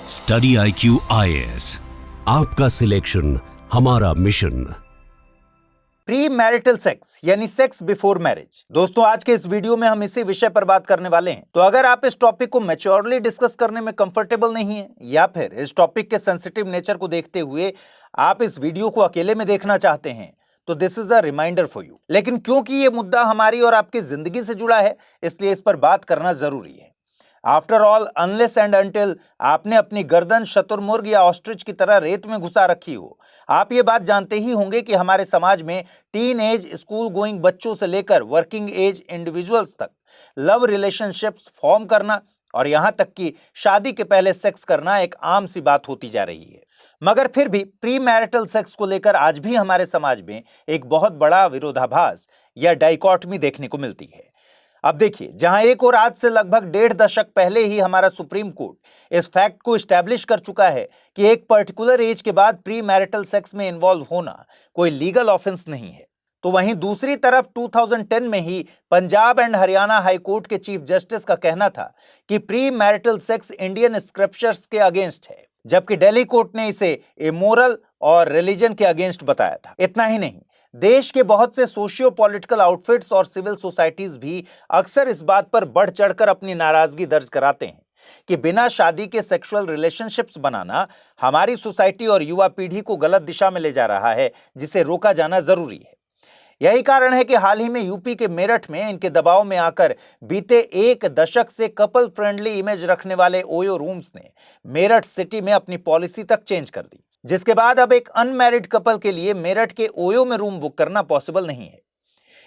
Study IQ IAS, आपका selection हमारा mission. Pre marital sex यानी सेक्स बिफोर मैरिज। दोस्तों, आज के इस वीडियो में हम इसी विषय पर बात करने वाले हैं। तो अगर आप इस टॉपिक को मैच्योरली डिस्कस करने में कंफर्टेबल नहीं है या फिर इस टॉपिक के सेंसिटिव नेचर को देखते हुए आप इस वीडियो को अकेले में देखना चाहते हैं, तो this is a reminder for you. लेकिन क्योंकि ये मुद्दा हमारी और आपकी जिंदगी से जुड़ा है, इसलिए इस पर बात करना जरूरी है। After all, unless and until आपने अपनी गर्दन शतुरमुर्ग या ऑस्ट्रिच की तरह रेत में घुसा रखी हो, आप ये बात जानते ही होंगे कि हमारे समाज में टीन एज स्कूल गोइंग बच्चों से लेकर वर्किंग एज इंडिविजुअल्स तक लव रिलेशनशिप्स फॉर्म करना और यहां तक कि शादी के पहले सेक्स करना एक आम सी बात होती जा रही है। मगर फिर भी प्री मैरिटल सेक्स को लेकर आज भी हमारे समाज में एक बहुत बड़ा विरोधाभास या डाइकॉटमी देखने को मिलती है। अब देखिए, जहां एक और आज से लगभग 1.5 दशक पहले ही हमारा सुप्रीम कोर्ट इस फैक्ट को एस्टैब्लिश कर चुका है कि एक पर्टिकुलर एज के बाद प्री मैरिटल सेक्स में इन्वॉल्व होना कोई लीगल ऑफेंस नहीं है, तो वहीं दूसरी तरफ 2010 में ही Punjab and Haryana high court के चीफ जस्टिस का कहना था कि pre marital sex Indian scriptures के अगेंस्ट है, जबकि दिल्ली कोर्ट ने इसे इमोरल और रिलीजन के अगेंस्ट बताया था। इतना ही नहीं, देश के बहुत से सोशियो पॉलिटिकल आउटफिट्स और सिविल सोसाइटीज भी अक्सर इस बात पर बढ़ चढ़कर अपनी नाराजगी दर्ज कराते हैं कि बिना शादी के सेक्सुअल रिलेशनशिप्स बनाना हमारी सोसाइटी और युवा पीढ़ी को गलत दिशा में ले जा रहा है, जिसे रोका जाना जरूरी है। यही कारण है कि हाल ही में यूपी के मेरठ में इनके दबाव में आकर बीते 1 दशक से कपल फ्रेंडली इमेज रखने वाले ओयो रूम्स ने मेरठ सिटी में अपनी पॉलिसी तक चेंज कर दी, जिसके बाद अब एक अनमैरिड कपल के लिए मेरठ के ओयो में रूम बुक करना पॉसिबल नहीं है।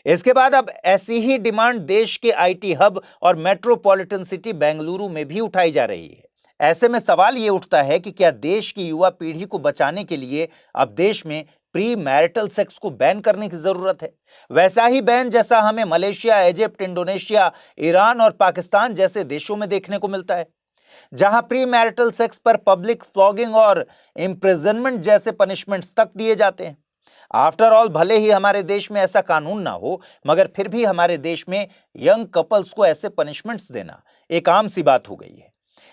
इसके बाद अब ऐसी ही डिमांड देश के IT हब और मेट्रोपॉलिटन सिटी बेंगलुरु में भी उठाई जा रही है। ऐसे में सवाल ये उठता है कि क्या देश की युवा पीढ़ी को बचाने के लिए अब देश में प्री मैरिटल सेक्स को बैन करने की जरूरत है? वैसा ही बैन जैसा हमें मलेशिया, इजिप्ट, इंडोनेशिया, ईरान और पाकिस्तान जैसे देशों में देखने को मिलता है, जहां प्री मैरिटल सेक्स पर पब्लिक फ्लॉगिंग और इम्प्रिजनमेंट जैसे पनिशमेंट्स तक दिए जाते हैं। आफ्टर ऑल, भले ही हमारे देश में ऐसा कानून ना हो, मगर फिर भी हमारे देश में यंग कपल्स को ऐसे पनिशमेंट्स देना एक आम सी बात हो गई है,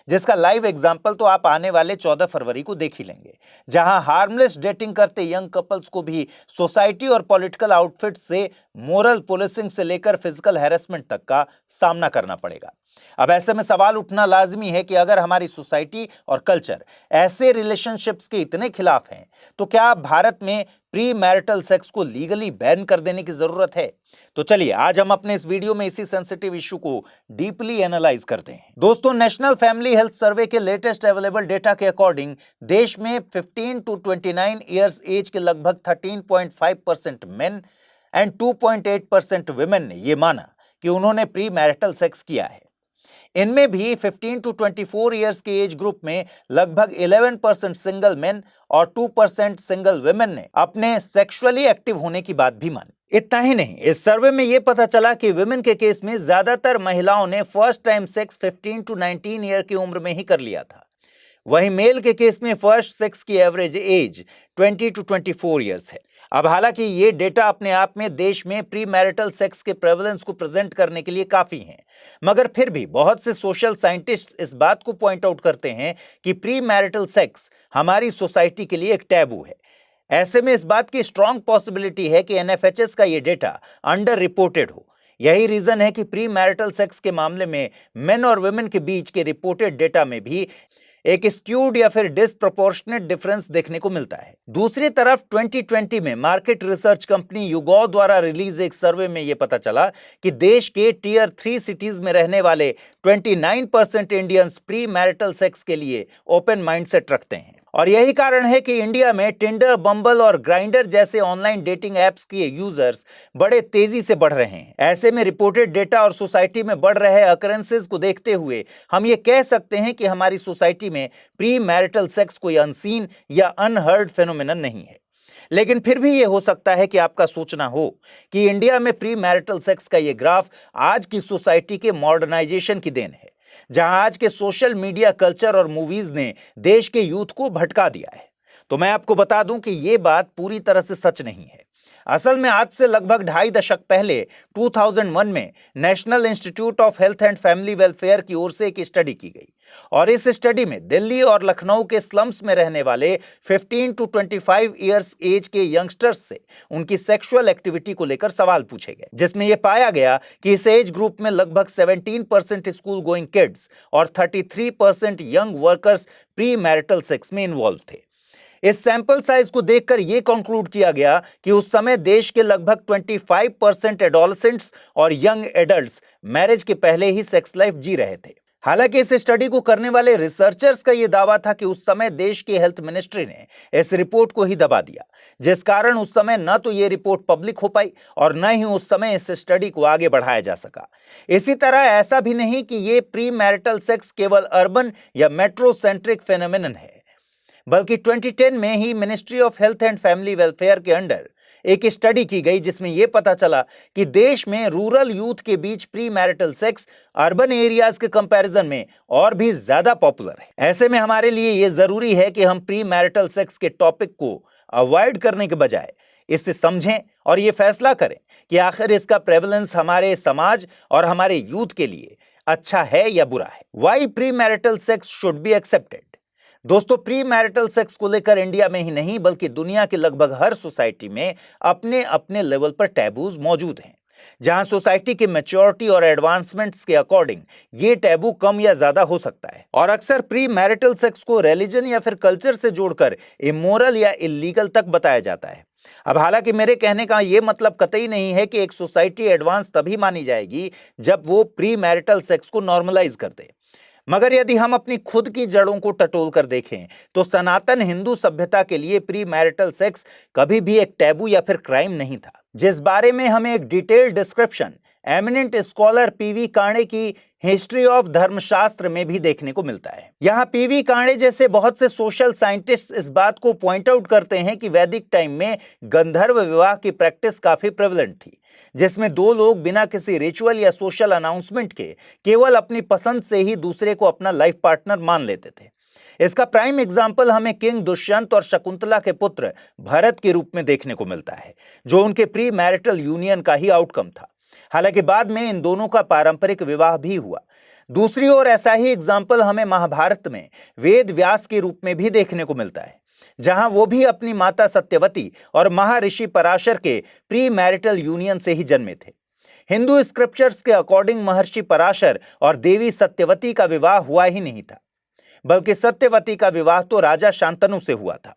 जिसका लाइव एग्जाम्पल तो आप आने वाले 14 फरवरी को देख ही लेंगे, जहां हार्मलेस डेटिंग करते यंग कपल्स को भी सोसाइटी और पॉलिटिकल आउटफिट से मोरल पुलिसिंग से लेकर फिजिकल हैरेसमेंट तक का सामना करना पड़ेगा। अब ऐसे में सवाल उठना लाजमी है कि अगर हमारी सोसाइटी और कल्चर ऐसे रिलेशनशिप्स के इतने खिलाफ हैं, तो क्या भारत में प्री मैरिटल सेक्स को लीगली बैन कर देने की जरूरत है? तो चलिए आज हम अपने इस वीडियो में इसी सेंसिटिव इशू को डीपली एनालाइज करते हैं। दोस्तों, नेशनल फैमिली हेल्थ सर्वे के लेटेस्ट अवेलेबल डेटा के अकॉर्डिंग देश में 15 to 29 ईयर्स एज के लगभग 13.5% मेन एंड 2.8% विमेन ने यह माना कि उन्होंने प्री मैरिटल सेक्स किया है। इनमें भी 15 to 24 ईयर्स के एज ग्रुप में लगभग 11% सिंगल मेन और 2% सिंगल विमेन ने अपने सेक्सुअली एक्टिव होने की बात भी मानी। इतना ही नहीं, इस सर्वे में यह पता चला कि विमेन के केस में ज्यादातर महिलाओं ने first time sex 15 to 19 year की उम्र में ही कर लिया था। वहीं मेल के केस में फर्स्ट सेक्स की एवरेज एज 20 to 24 ईयर्स है। अब हालांकि ये डेटा अपने आप में देश में प्री मैरिटल सेक्स के प्रेवलेंस को प्रेजेंट करने के लिए काफी हैं, मगर फिर भी बहुत से सोशल साइंटिस्ट इस बात को पॉइंट आउट करते हैं कि प्री मैरिटल सेक्स हमारी सोसाइटी के लिए एक टैबू है। ऐसे में इस बात की स्ट्रांग पॉसिबिलिटी है कि NFHS का ये डेटा अंडर रिपोर्टेड हो। यही रीजन है कि प्री मैरिटल सेक्स के मामले में मेन और वुमेन के बीच के रिपोर्टेड डेटा में भी एक स्क्यूड या फिर डिसप्रोपोर्शनेट डिफरेंस देखने को मिलता है। दूसरी तरफ 2020 में मार्केट रिसर्च कंपनी युगो द्वारा रिलीज एक सर्वे में यह पता चला कि देश के टियर 3 सिटीज में रहने वाले 29% इंडियंस प्री मैरिटल सेक्स के लिए ओपन माइंडसेट रखते हैं। और यही कारण है कि इंडिया में टिंडर, बम्बल और ग्राइंडर जैसे ऑनलाइन डेटिंग एप्स के यूजर्स बड़े तेजी से बढ़ रहे हैं। ऐसे में रिपोर्टेड डेटा और सोसाइटी में बढ़ रहे अकरेंसेस को देखते हुए हम ये कह सकते हैं कि हमारी सोसाइटी में प्री मैरिटल सेक्स कोई अनसीन या अनहर्ड फेनोमेनन नहीं है। लेकिन फिर भी यह हो सकता है कि आपका सोचना हो कि इंडिया में प्री मैरिटल सेक्स का यह ग्राफ आज की सोसाइटी के मॉडर्नाइजेशन की देन है, जहां आज के सोशल मीडिया, कल्चर और मूवीज ने देश के यूथ को भटका दिया है। तो मैं आपको बता दूं कि यह बात पूरी तरह से सच नहीं है। असल में आज से लगभग 2.5 दशक पहले 2001 में national institute of health and family welfare की ओर से एक स्टडी की गई और इस स्टडी में दिल्ली और लखनऊ के स्लम्स में रहने वाले 15 टू 25 इयर्स एज के यंगस्टर्स से उनकी सेक्सुअल एक्टिविटी को लेकर सवाल पूछे गए, जिसमें यह पाया गया कि इस एज ग्रुप में लगभग 17% स्कूल गोइंग किड्स और 33% young workers pre marital sex में इन्वॉल्व थे। इस सैंपल साइज को देखकर यह कंक्लूड किया गया कि उस समय देश के लगभग 25% एडोलेसेंट्स और यंग एडल्ट्स मैरिज के पहले ही सेक्स लाइफ जी रहे थे। हालांकि इस स्टडी को करने वाले रिसर्चर्स का यह दावा था कि उस समय देश की हेल्थ मिनिस्ट्री ने इस रिपोर्ट को ही दबा दिया, जिस कारण उस समय न तो यह रिपोर्ट पब्लिक हो पाई और न ही उस समय इस स्टडी को आगे बढ़ाया जा सका। इसी तरह ऐसा भी नहीं कि यह प्री मैरिटल सेक्स केवल अर्बन या मेट्रो सेंट्रिक फेनोमेनन है, बल्कि 2010 में ही ministry of health and family welfare के अंडर एक स्टडी की गई, जिसमें यह पता चला कि देश में रूरल यूथ के बीच pre marital sex urban areas के कंपैरिजन में और भी ज्यादा पॉपुलर है। ऐसे में हमारे लिए यह जरूरी है कि हम प्री मैरिटल सेक्स के टॉपिक को अवॉइड करने के बजाय इससे समझें और यह फैसला करें कि आखिर इसका प्रेवलेंस हमारे समाज और हमारे यूथ के लिए अच्छा है या बुरा है। Why pre marital sex should be accepted. दोस्तों, प्री मैरिटल सेक्स को लेकर इंडिया में ही नहीं बल्कि दुनिया के लगभग हर सोसाइटी में अपने अपने लेवल पर टैबूज मौजूद हैं। जहां सोसाइटी की मैच्योरिटी और एडवांसमेंट्स के अकॉर्डिंग ये टैबू कम या ज्यादा हो सकता है और अक्सर प्री मैरिटल सेक्स को रिलीजन या फिर कल्चर से जोड़कर इमोरल या इलीगल तक बताया जाता है। अब हालांकि मेरे कहने का यह मतलब कतई नहीं है कि एक सोसाइटी एडवांस तभी मानी जाएगी जब वो प्री मैरिटल सेक्स को नॉर्मलाइज कर दे, मगर यदि हम अपनी खुद की जड़ों को टटोल कर देखें तो सनातन हिंदू सभ्यता के लिए प्री मैरिटल सेक्स कभी भी एक टैबू या फिर क्राइम नहीं था, जिस बारे में हमें एक detailed description eminent scholar PV Kane की हिस्ट्री ऑफ धर्मशास्त्र में भी देखने को मिलता है। यहाँ पीवी कांडे जैसे बहुत से सोशल साइंटिस्ट इस बात को पॉइंट आउट करते हैं कि वैदिक टाइम में गंधर्व विवाह की प्रैक्टिस काफी प्रेवलेंट थी, जिसमें दो लोग बिना किसी रिचुअल या सोशल अनाउंसमेंट के केवल अपनी पसंद से ही दूसरे को अपना लाइफ पार्टनर मान लेते थे। इसका प्राइम एग्जाम्पल हमें किंग दुष्यंत और शकुंतला के पुत्र भरत के रूप में देखने को मिलता है, जो उनके प्री मैरिटल यूनियन का ही आउटकम था। हालांकि बाद में इन दोनों का पारंपरिक विवाह भी हुआ। दूसरी ओर ऐसा ही एग्जाम्पल हमें महाभारत में वेद व्यास के रूप में भी देखने को मिलता है, जहां वो भी अपनी माता सत्यवती और महर्षि पराशर के प्री मैरिटल यूनियन से ही जन्मे थे। हिंदू स्क्रिप्चर्स के अकॉर्डिंग महर्षि पराशर और देवी सत्यवती का विवाह हुआ ही नहीं था, बल्कि सत्यवती का विवाह तो राजा शांतनु से हुआ था।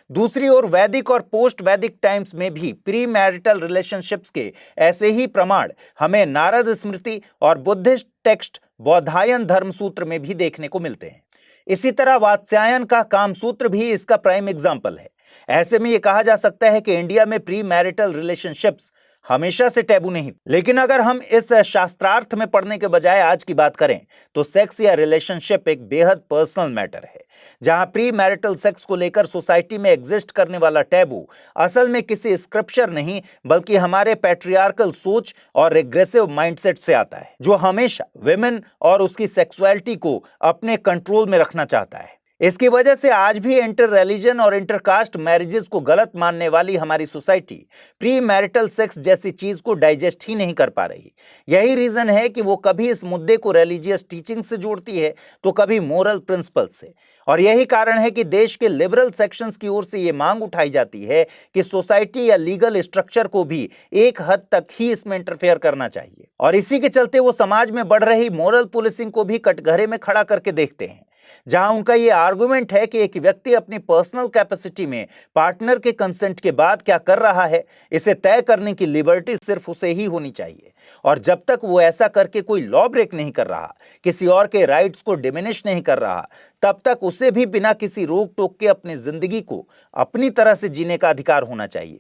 दूसरी ओर वैदिक और पोस्ट वैदिक टाइम्स में भी प्री मैरिटल रिलेशनशिप्स के ऐसे ही प्रमाण हमें नारद स्मृति और बुद्धिस्ट टेक्स्ट बौधायन धर्मसूत्र में भी देखने को मिलते हैं। इसी तरह वात्स्यायन का कामसूत्र भी इसका प्राइम एग्जाम्पल है। ऐसे में यह कहा जा सकता है कि इंडिया में प्री मैरिटल रिलेशनशिप्स हमेशा से टैबू नहीं, लेकिन अगर हम इस शास्त्रार्थ में पढ़ने के बजाय आज की बात करें तो सेक्स या रिलेशनशिप एक बेहद पर्सनल मैटर है, जहां प्री मैरिटल सेक्स को लेकर सोसाइटी में एग्जिस्ट करने वाला टैबू असल में किसी स्क्रिप्चर नहीं बल्कि हमारे पैट्रियार्कल सोच और रिग्रेसिव माइंडसेट से आता है, जो हमेशा विमेन और उसकी सेक्सुअलिटी को अपने कंट्रोल में रखना चाहता है। इसकी वजह से आज भी इंटर रिलीजन और इंटरकास्ट मैरिजेस को गलत मानने वाली हमारी सोसाइटी प्री मैरिटल सेक्स जैसी चीज को डाइजेस्ट ही नहीं कर पा रही। यही रीजन है कि वो कभी इस मुद्दे को रिलीजियस टीचिंग से जोड़ती है तो कभी मोरल प्रिंसिपल से, और यही कारण है कि देश के लिबरल सेक्शंस की ओर से ये मांग उठाई जाती है कि सोसाइटी या लीगल स्ट्रक्चर को भी एक हद तक ही इसमें इंटरफेयर करना चाहिए, और इसी के चलते वो समाज में बढ़ रही मोरल पुलिसिंग को भी कटघरे में खड़ा करके देखते हैं, जहां उनका यह आर्गुमेंट है कि एक व्यक्ति अपनी पर्सनल कैपेसिटी में पार्टनर के कंसेंट के बाद क्या कर रहा है इसे तय करने की लिबर्टी सिर्फ उसे ही होनी चाहिए, और जब तक वो ऐसा करके कोई लॉ ब्रेक नहीं कर रहा, किसी और के राइट्स को डिमिनिश नहीं कर रहा, तब तक उसे भी बिना किसी रोक टोक के अपनी जिंदगी को अपनी तरह से जीने का अधिकार होना चाहिए।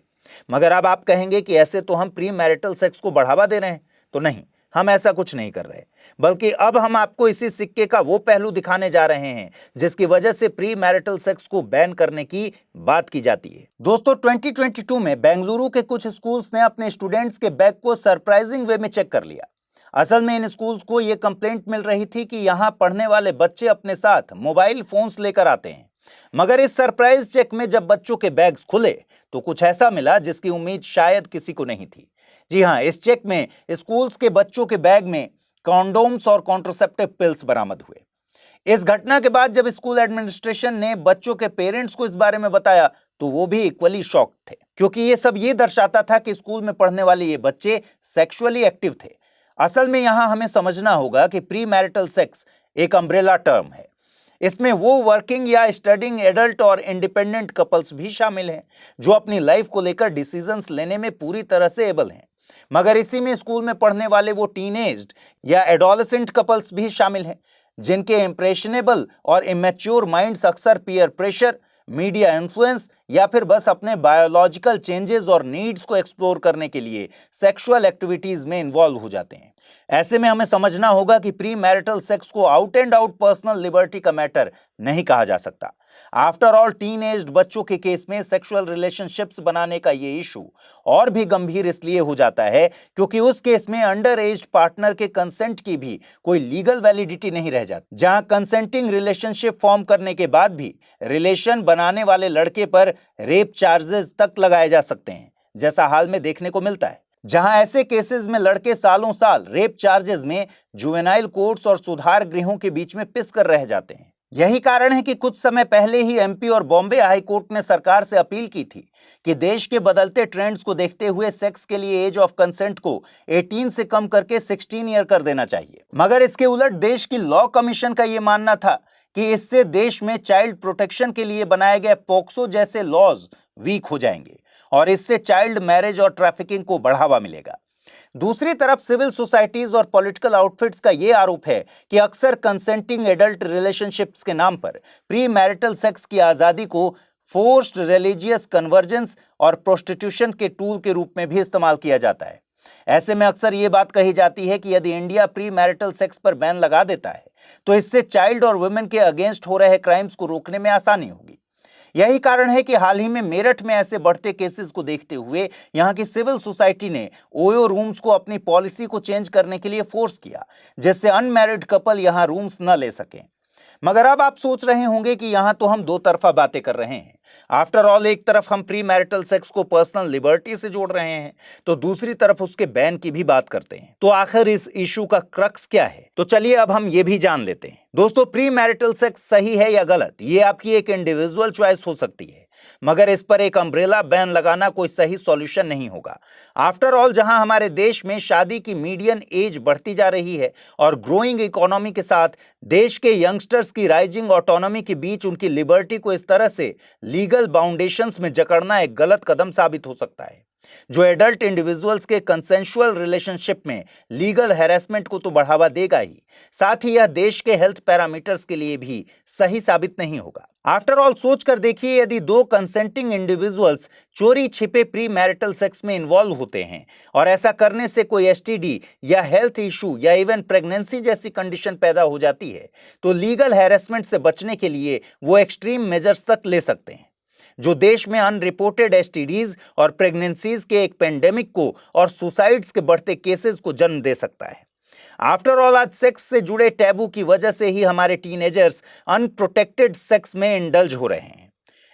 मगर अब आप कहेंगे कि ऐसे तो हम प्री मैरिटल सेक्स को बढ़ावा दे रहे हैं, तो नहीं, हम ऐसा कुछ नहीं कर रहे, बल्कि अब हम आपको इसी सिक्के का वो पहलू दिखाने जा रहे हैं जिसकी वजह से प्री मैरिटल सेक्स को बैन करने की बात की जाती है। दोस्तों, 2022 में बेंगलुरु के कुछ स्कूल्स ने अपने स्टूडेंट्स के बैग को सरप्राइजिंग वे में चेक कर लिया। असल में इन स्कूल्स को यह कंप्लेंट मिल रही थी कि यहां पढ़ने वाले बच्चे अपने साथ मोबाइल फोन्स लेकर आते हैं, मगर इस सरप्राइज चेक में जब बच्चों के बैग्स खुले तो कुछ ऐसा मिला जिसकी उम्मीद शायद किसी को नहीं थी। जी हां, इस चेक में स्कूल्स के बच्चों के बैग में कॉन्डोम्स और कॉन्ट्रासेप्टिव पिल्स बरामद हुए। इस घटना के बाद जब स्कूल एडमिनिस्ट्रेशन ने बच्चों के पेरेंट्स को इस बारे में बताया तो वो भी इक्वली शॉक्ड थे, क्योंकि ये सब ये दर्शाता था कि स्कूल में पढ़ने वाले ये बच्चे सेक्सुअली एक्टिव थे। असल में यहां हमें समझना होगा कि प्री मैरिटल सेक्स एक अम्ब्रेला टर्म है। इसमें वो वर्किंग या स्टडिंग एडल्ट और इंडिपेंडेंट कपल्स भी शामिल हैं जो अपनी लाइफ को लेकर डिसीजंस लेने में पूरी तरह से एबल हैं। मगर इसी में स्कूल में पढ़ने वाले वो टीनेज्ड या एडोलेसेंट कपल्स भी शामिल हैं जिनके इंप्रेशनेबल और इमेच्योर माइंड्स अक्सर पीयर प्रेशर, मीडिया इन्फ्लुएंस या फिर बस अपने बायोलॉजिकल चेंजेस और नीड्स को एक्सप्लोर करने के लिए सेक्सुअल एक्टिविटीज में इन्वॉल्व हो जाते हैं। ऐसे में हमें समझना होगा कि प्री मैरिटल सेक्स को out and out personal liberty का मैटर नहीं कहा जा सकता। आफ्टर ऑल टीनेज्ड बच्चों के केस में सेक्सुअल रिलेशनशिप्स बनाने का ये इशू और भी गंभीर इसलिए हो जाता है क्योंकि उस केस में अंडर एज्ड पार्टनर के कंसेंट की भी कोई लीगल वैलिडिटी नहीं रह जाती। जहां कंसेंटिंग रिलेशनशिप फॉर्म करने के बाद भी रिलेशन बनाने वाले लड़के पर रेप चार्जेस तक लगाए जा सकते हैं, जैसा हाल में देखने को मिलता है। जहां ऐसे केसेस में लड़के सालों साल रेप चार्जेस में जुवेनाइल कोर्ट्स और सुधार गृहों के बीच में पिस कर रह जाते हैं। यही कारण है कि कुछ समय पहले ही एमपी और बॉम्बे हाई कोर्ट ने सरकार से अपील की थी कि देश के बदलते ट्रेंड्स को देखते हुए सेक्स के लिए एज ऑफ कंसेंट को 18 से कम करके 16 ईयर कर देना चाहिए। मगर इसके उलट देश की लॉ कमीशन का यह मानना था कि इससे देश में चाइल्ड प्रोटेक्शन के लिए बनाए गए पोक्सो जैसे लॉज वीक हो जाएंगे और इससे चाइल्ड मैरिज और ट्रैफिकिंग को बढ़ावा मिलेगा। दूसरी तरफ सिविल सोसाइटीज और पॉलिटिकल आउटफिट्स का यह आरोप है कि अक्सर कंसेंटिंग एडल्ट रिलेशनशिप्स के नाम पर प्री मैरिटल सेक्स की आजादी को फोर्स्ड रिलीजियस कन्वर्जेंस और प्रोस्टिट्यूशन के टूल के रूप में भी इस्तेमाल किया जाता है। ऐसे में अक्सर यह बात कही जाती है कि यदि इंडिया प्री मैरिटल सेक्स पर बैन लगा देता है तो इससे चाइल्ड और वुमेन के अगेंस्ट हो रहे क्राइम्स को रोकने में आसानी होगी। यही कारण है कि हाल ही में मेरठ में ऐसे बढ़ते केसेस को देखते हुए यहां की सिविल सोसाइटी ने ओयो रूम्स को अपनी पॉलिसी को चेंज करने के लिए फोर्स किया, जिससे अनमैरिड कपल यहां रूम्स न ले सकें। मगर अब आप सोच रहे होंगे कि यहां तो हम दो तरफा बातें कर रहे हैं। आफ्टर ऑल एक तरफ हम प्री मैरिटल सेक्स को पर्सनल लिबर्टी से जोड़ रहे हैं तो दूसरी तरफ उसके बैन की भी बात करते हैं। तो आखिर इस इशू का क्रक्स क्या है? तो चलिए अब हम ये भी जान लेते हैं। दोस्तों, प्री मैरिटल सेक्स सही है या गलत, ये आपकी एक इंडिविजुअल चॉइस हो सकती है, मगर इस पर एक अम्ब्रेला बैन लगाना कोई सही सॉल्यूशन नहीं होगा। आफ्टर ऑल जहां हमारे देश में शादी की मीडियन एज बढ़ती जा रही है और ग्रोइंग इकोनॉमी के साथ देश के यंगस्टर्स की राइजिंग ऑटोनॉमी के बीच उनकी लिबर्टी को इस तरह से लीगल बाउंडेशंस में जकड़ना एक गलत कदम साबित हो सकता है, जो एडल्ट इंडिविजुअल्स के कंसेंशुअल रिलेशनशिप में लीगल हैरेसमेंट को तो बढ़ावा देगा ही, साथ ही यह देश के हेल्थ पैरामीटर्स के लिए भी सही साबित नहीं होगा। आफ्टर ऑल सोच कर देखिए, यदि दो कंसेंटिंग इंडिविजुअल्स चोरी छिपे प्री मैरिटल सेक्स में इन्वॉल्व होते हैं और ऐसा करने से कोई एसटीडी या हेल्थ इशू या इवन प्रेगनेंसी जैसी कंडीशन पैदा हो जाती है तो लीगल हैरेसमेंट से बचने के लिए वो एक्सट्रीम मेजर्स तक ले सकते हैं, जो देश में अनरिपोर्टेड एसटीडीज और प्रेगनेंसीज के एक पेंडेमिक को और सुसाइड्स के बढ़ते केसेस को जन्म दे सकता है। आफ्टर ऑल आज सेक्स से जुड़े टैबू की वजह से ही हमारे टीनेजर्स अनप्रोटेक्टेड सेक्स में इंडल्ज हो रहे हैं।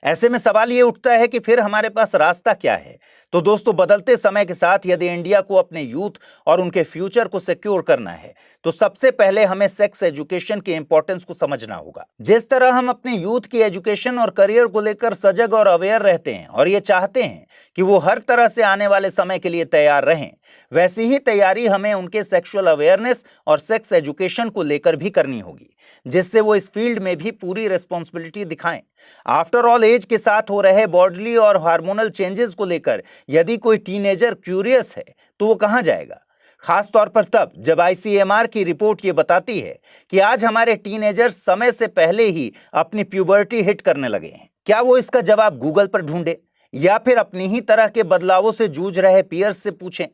ऐसे में सवाल ये उठता है कि फिर हमारे पास रास्ता क्या है? तो दोस्तों, बदलते समय के साथ यदि इंडिया को अपने यूथ और उनके फ्यूचर को सिक्योर करना है तो सबसे पहले हमें सेक्स एजुकेशन के इंपॉर्टेंस को समझना होगा। जिस तरह हम अपने यूथ की एजुकेशन और करियर को लेकर सजग और अवेयर रहते हैं और ये चाहते हैं कि वो हर तरह से आने वाले समय के लिए तैयार रहें, वैसी ही तैयारी हमें उनके सेक्सुअल अवेयरनेस और सेक्स एजुकेशन को लेकर भी करनी होगी, जिससे वो इस फील्ड में भी पूरी रिस्पॉन्सिबिलिटी दिखाएं। आफ्टर ऑल एज के साथ हो रहे बॉडीली और हार्मोनल चेंजेस को लेकर यदि कोई टीनेजर क्यूरियस है तो वो कहां जाएगा? खास तौर पर तब जब आईसीएमआर की रिपोर्ट ये बताती है कि आज हमारे टीनेजर समय से पहले ही अपनी प्यूबर्टी हिट करने लगे हैं। क्या वो इसका जवाब गूगल पर ढूंढे या फिर अपनी ही तरह के बदलावों से जूझ रहे पीयर्स से पूछें?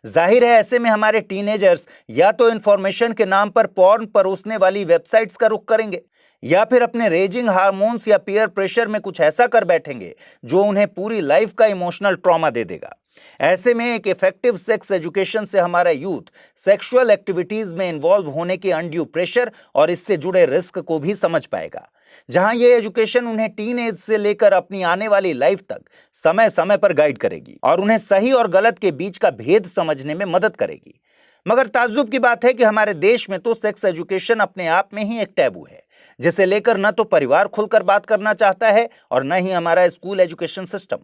जाहिर है ऐसे में हमारे टीनेजर्स या तो इंफॉर्मेशन के नाम पर पॉर्न परोसने वाली वेबसाइट्स का रुख करेंगे या फिर अपने रेजिंग हार्मोन्स या पीयर प्रेशर में कुछ ऐसा कर बैठेंगे जो उन्हें पूरी लाइफ का इमोशनल ट्रॉमा दे देगा। ऐसे में एक इफेक्टिव सेक्स एजुकेशन से हमारा यूथ सेक्सुअल एक्टिविटीज में इन्वॉल्व होने के अनड्यू प्रेशर और इससे जुड़े रिस्क को भी समझ पाएगा, जहां यह एजुकेशन उन्हें टीन एज से लेकर अपनी आने वाली लाइफ तक समय समय पर गाइड करेगी और उन्हें सही और गलत के बीच का भेद समझने में मदद करेगी। मगर ताज्जुब की बात है कि हमारे देश में तो सेक्स एजुकेशन अपने आप में ही एक टैबू है, जिसे लेकर न तो परिवार खुलकर बात करना चाहता है और न ही हमारा स्कूल एजुकेशन सिस्टम,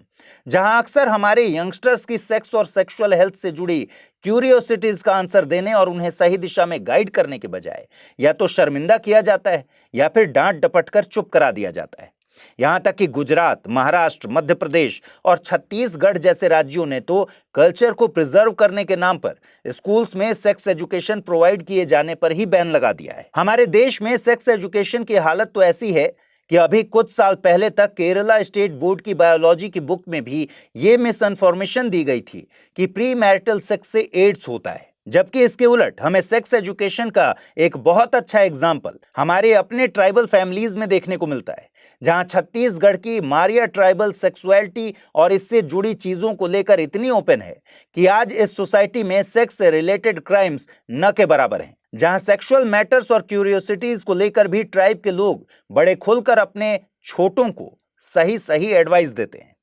जहां अक्सर हमारे यंगस्टर्स की सेक्स और सेक्सुअल हेल्थ से जुड़ी क्यूरियोसिटीज का आंसर देने और उन्हें सही दिशा में गाइड करने के बजाय या तो शर्मिंदा किया जाता है या फिर डांट डपट कर चुप करा दिया जाता है। यहां तक कि गुजरात, महाराष्ट्र, मध्य प्रदेश और छत्तीसगढ़ जैसे राज्यों ने तो कल्चर को प्रिजर्व करने के नाम पर स्कूल्स में सेक्स एजुकेशन प्रोवाइड किए जाने पर ही बैन लगा दिया है। हमारे देश में सेक्स एजुकेशन की हालत तो ऐसी है कि अभी कुछ साल पहले तक केरला स्टेट बोर्ड की बायोलॉजी की बुक में भी ये मिसइंफॉर्मेशन दी गई थी कि प्री मैरिटल सेक्स से एड्स होता है, जबकि इसके उलट हमें सेक्स एजुकेशन का एक बहुत अच्छा एग्जाम्पल हमारे अपने ट्राइबल फैमिलीज में देखने को मिलता है, जहां छत्तीसगढ़ की मारिया ट्राइबल सेक्सुअलिटी और इससे जुड़ी चीजों को लेकर इतनी ओपन है कि आज इस सोसाइटी में सेक्स से रिलेटेड क्राइम्स न के बराबर हैं, जहां सेक्सुअल मैटर्स और क्यूरियोसिटीज को लेकर भी ट्राइब के लोग बड़े खुलकर अपने छोटों को सही सही एडवाइस देते हैं।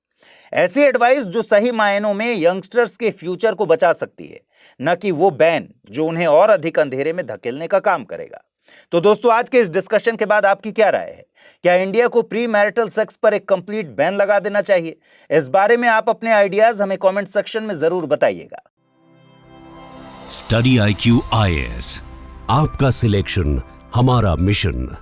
ऐसी एडवाइस जो सही मायनों में यंगस्टर्स के फ्यूचर को बचा सकती है, न कि वो बैन जो उन्हें और अधिक अंधेरे में धकेलने का काम करेगा। तो दोस्तों, आज के इस डिस्कशन के बाद आपकी क्या राय है? क्या इंडिया को प्री मैरिटल सेक्स पर एक कंप्लीट बैन लगा देना चाहिए? इस बारे में आप अपने आइडियाज हमें कमेंट सेक्शन में जरूर बताइएगा। स्टडी IQ IAS, आपका सिलेक्शन हमारा मिशन।